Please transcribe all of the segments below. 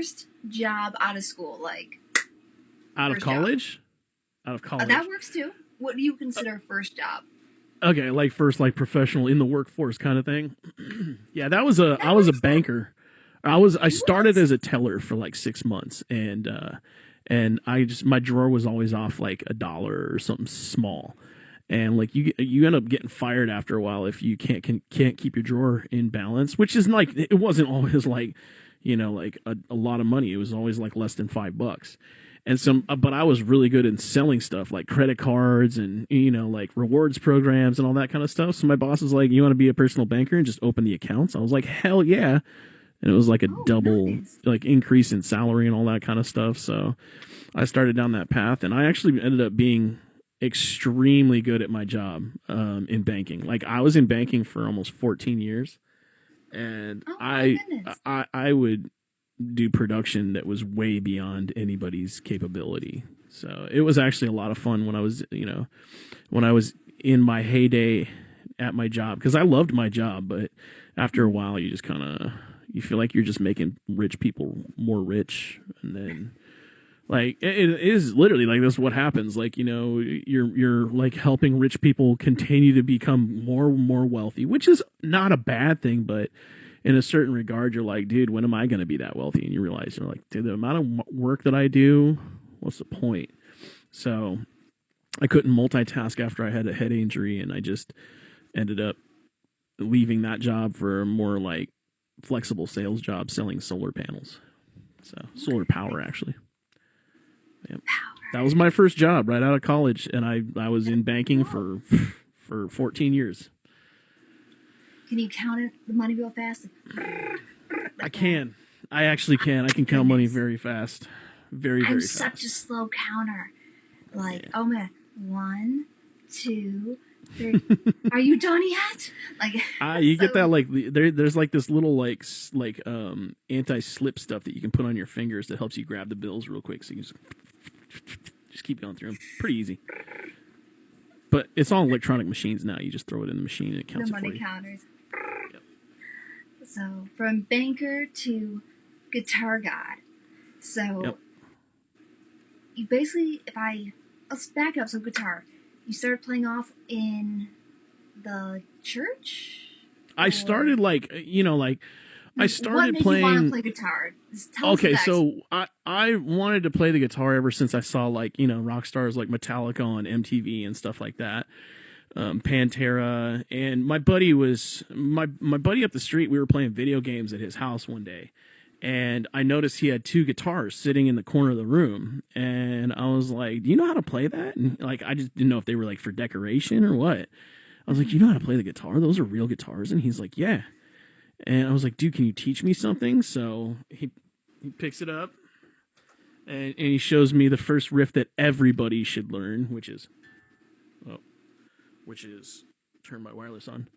first job out of school, like out of college? Out of college. That works too. What do you consider first job? Okay, like first, like professional in the workforce kind of thing. Yeah, I was a banker. I started as a teller for like 6 months, and my drawer was always off like $1 or something small, and like you end up getting fired after a while if you can't keep your drawer in balance, which is like, it wasn't always like, like a lot of money. It was always like less than $5. And but I was really good in selling stuff like credit cards and, like rewards programs and all that kind of stuff. So my boss was like, you want to be a personal banker and just open the accounts? I was like, hell yeah. And it was like a double like increase in salary and all that kind of stuff. So I started down that path, and I actually ended up being extremely good at my job in banking. Like I was in banking for almost 14 years, and I would do production that was way beyond anybody's capability. So it was actually a lot of fun when I was in my heyday at my job, because I loved my job, but after a while you just you feel like you're just making rich people more rich, and then like it is literally like that's what happens. Like, you're like helping rich people continue to become more and more wealthy, which is not a bad thing, but in a certain regard, you're like, dude, when am I going to be that wealthy? And you realize, you're like, dude, the amount of work that I do, what's the point? So I couldn't multitask after I had a head injury, and I just ended up leaving that job for a more like flexible sales job selling solar panels. So solar power, actually. Yep. That was my first job right out of college, and I was in banking for 14 years. Can you count the money real fast? I can. I actually can. I can count money very fast. Very fast. I'm such a slow counter. Like, oh man, 1, 2, 3. Are you done yet? Like, you get that like there's like this little like anti-slip stuff that you can put on your fingers that helps you grab the bills real quick. So you just keep going through them. Pretty easy. But it's all electronic machines now. You just throw it in the machine and it counts it for you. The money counters. Yep. So from banker to GuitarGod. So yep. You basically, let's back up. So guitar, you started playing off in the church? I started I started playing. What made you want to play guitar? Okay, so I wanted to play the guitar ever since I saw rock stars like Metallica on MTV and stuff like that, Pantera. And my buddy up the street. We were playing video games at his house one day, and I noticed he had 2 guitars sitting in the corner of the room. And I was like, "Do you know how to play that?" And I just didn't know if they were like for decoration or what. I was like, "You know how to play the guitar? Those are real guitars." And he's like, "Yeah." And I was like, dude, can you teach me something? So he picks it up, and he shows me the first riff that everybody should learn, which is turn my wireless on.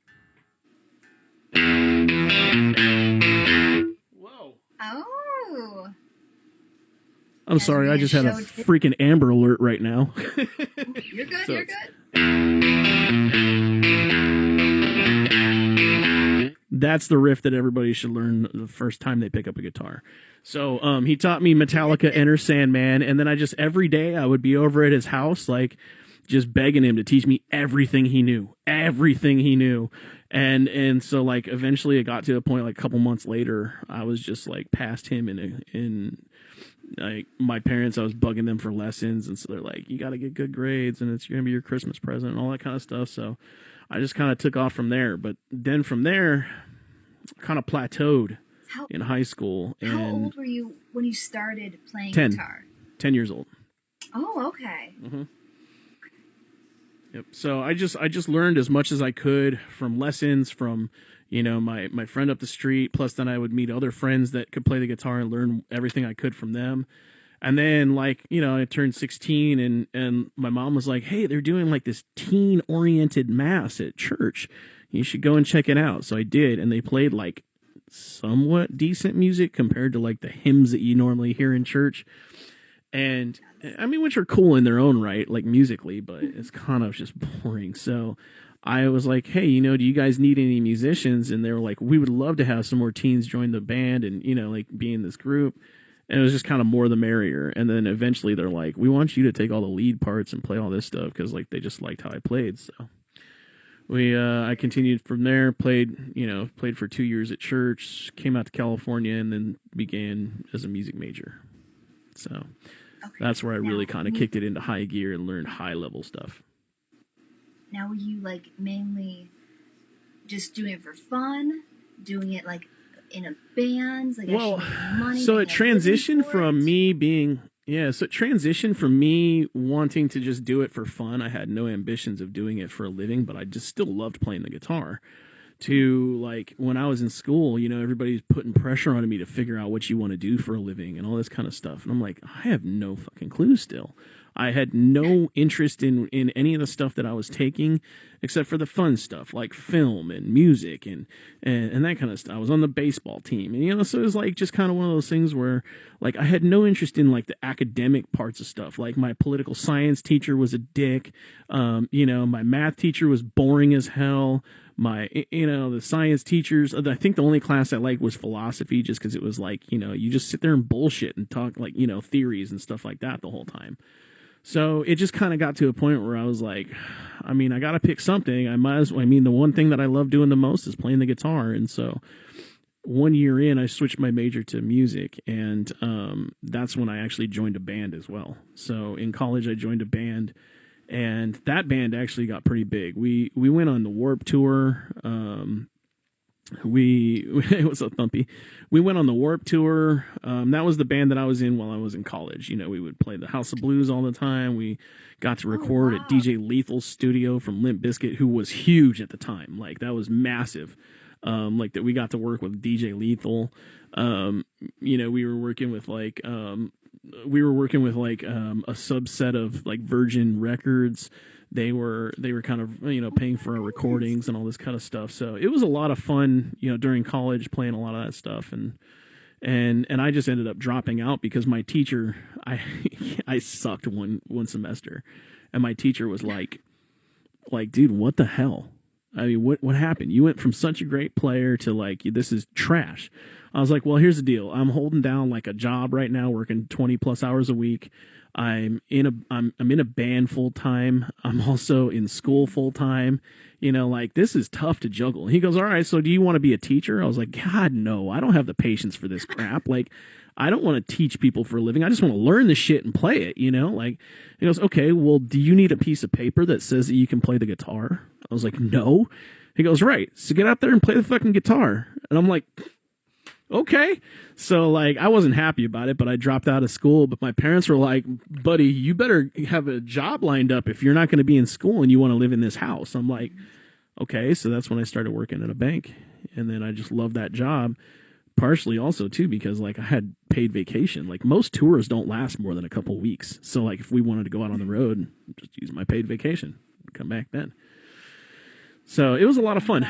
Whoa. Oh. I'm sorry, I just had a freaking Amber Alert right now. You're good, you're good. That's the riff that everybody should learn the first time they pick up a guitar. So he taught me Metallica, Enter Sandman, and then every day I would be over at his house, like, just begging him to teach me everything he knew. And so, like, eventually it got to a point, like, a couple months later, I was just, like, past him in like, my parents, I was bugging them for lessons, and so they're like, you got to get good grades, and it's going to be your Christmas present, and all that kind of stuff. So I just kind of took off from there. But then from there, kind of plateaued in high school. And how old were you when you started playing guitar? 10 years old. Oh, okay. Mm-hmm. Yep. So I just learned as much as I could from lessons from, my friend up the street. Plus then I would meet other friends that could play the guitar and learn everything I could from them. And then, like, I turned 16 and my mom was like, hey, they're doing like this teen-oriented mass at church. You should go and check it out. So I did, and they played like somewhat decent music compared to like the hymns that you normally hear in church. And I mean, which are cool in their own right, like musically, but it's kind of just boring. So I was like, hey, do you guys need any musicians? And they were like, we would love to have some more teens join the band and, like be in this group. And it was just kind of more the merrier. And then eventually they're like, we want you to take all the lead parts and play all this stuff because like they just liked how I played. So I continued from there, played for 2 years at church, came out to California, and then began as a music major. So that's where I really kind of kicked it into high gear and learned high level stuff. Now, were you like mainly just doing it for fun, doing it like in a band, like well, money? So it transitioned from me being wanting to just do it for fun. I had no ambitions of doing it for a living, but I just still loved playing the guitar. To like when I was in school, everybody's putting pressure on me to figure out what you want to do for a living and all this kind of stuff. And I'm like, I have no fucking clue still. I had no interest in any of the stuff that I was taking except for the fun stuff like film and music and that kind of stuff. I was on the baseball team and, so it was like just kind of one of those things where like I had no interest in like the academic parts of stuff. Like my political science teacher was a dick. My math teacher was boring as hell. The science teachers, I think the only class I liked was philosophy just because it was like, you just sit there and bullshit and talk like, theories and stuff like that the whole time. So it just kind of got to a point where I was like, I got to pick something. The one thing that I love doing the most is playing the guitar. And so 1 year in, I switched my major to music. And that's when I actually joined a band as well. So in college, I joined a band. And that band actually got pretty big. We went on the Warped Tour. It was a thumpy. We went on the Warped Tour. That was the band that I was in while I was in college. We would play the House of Blues all the time. We got to record at DJ Lethal's studio from Limp Bizkit, who was huge at the time. Like that was massive. Like that we got to work with DJ Lethal. We were working with like a subset of like Virgin Records. They were kind of paying for our recordings and all this kind of stuff. So it was a lot of fun during college playing a lot of that stuff and I just ended up dropping out because my teacher I sucked one semester and my teacher was like dude, what the hell? What happened? You went from such a great player to like this is trash. I was like, well, here's the deal. I'm holding down like a job right now, working 20 plus hours a week. I'm in a band full time. I'm also in school full time. Like this is tough to juggle. He goes, all right, so do you want to be a teacher? I was like, God, no, I don't have the patience for this crap. Like, I don't want to teach people for a living. I just want to learn the shit and play it, Like, he goes, okay, well, do you need a piece of paper that says that you can play the guitar? I was like, no. He goes, right, so get out there and play the fucking guitar. And I'm like, okay. So like I wasn't happy about it, but I dropped out of school. But my parents were like, buddy, you better have a job lined up if you're not going to be in school and you want to live in this house. I'm like, okay. So that's when I started working at a bank. And then I just loved that job. Partially also too because like I had paid vacation. Like most tours don't last more than a couple of weeks. So like if we wanted to go out on the road, just use my paid vacation, come back then. So it was a lot of fun.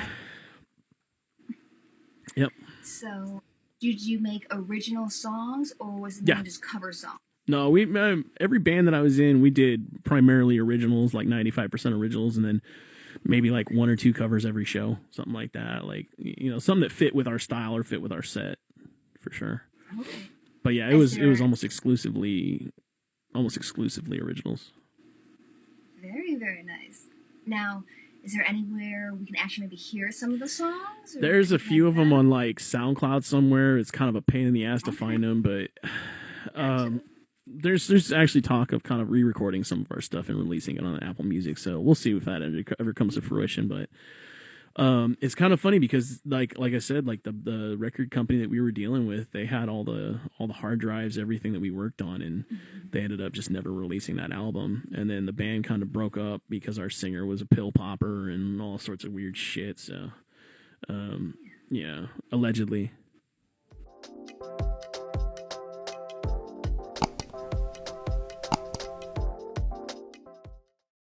Yep. So did you make original songs or was it just cover songs? No, every band that I was in, we did primarily originals, like 95% originals, and then maybe like 1 or 2 covers every show, something like that. Like something that fit with our style or fit with our set, for sure. Okay. But yeah, it was almost exclusively originals. Very, very nice. Now, is there anywhere we can actually maybe hear some of the songs? There's a few of them on like SoundCloud somewhere. It's kind of a pain in the ass to find them, but there's actually talk of kind of re-recording some of our stuff and releasing it on Apple Music. So we'll see if that ever comes to fruition. But it's kind of funny because like I said, like the record company that we were dealing with, they had all the hard drives, everything that we worked on, and they ended up just never releasing that album. And then the band kind of broke up because our singer was a pill popper and all sorts of weird shit. So yeah, allegedly.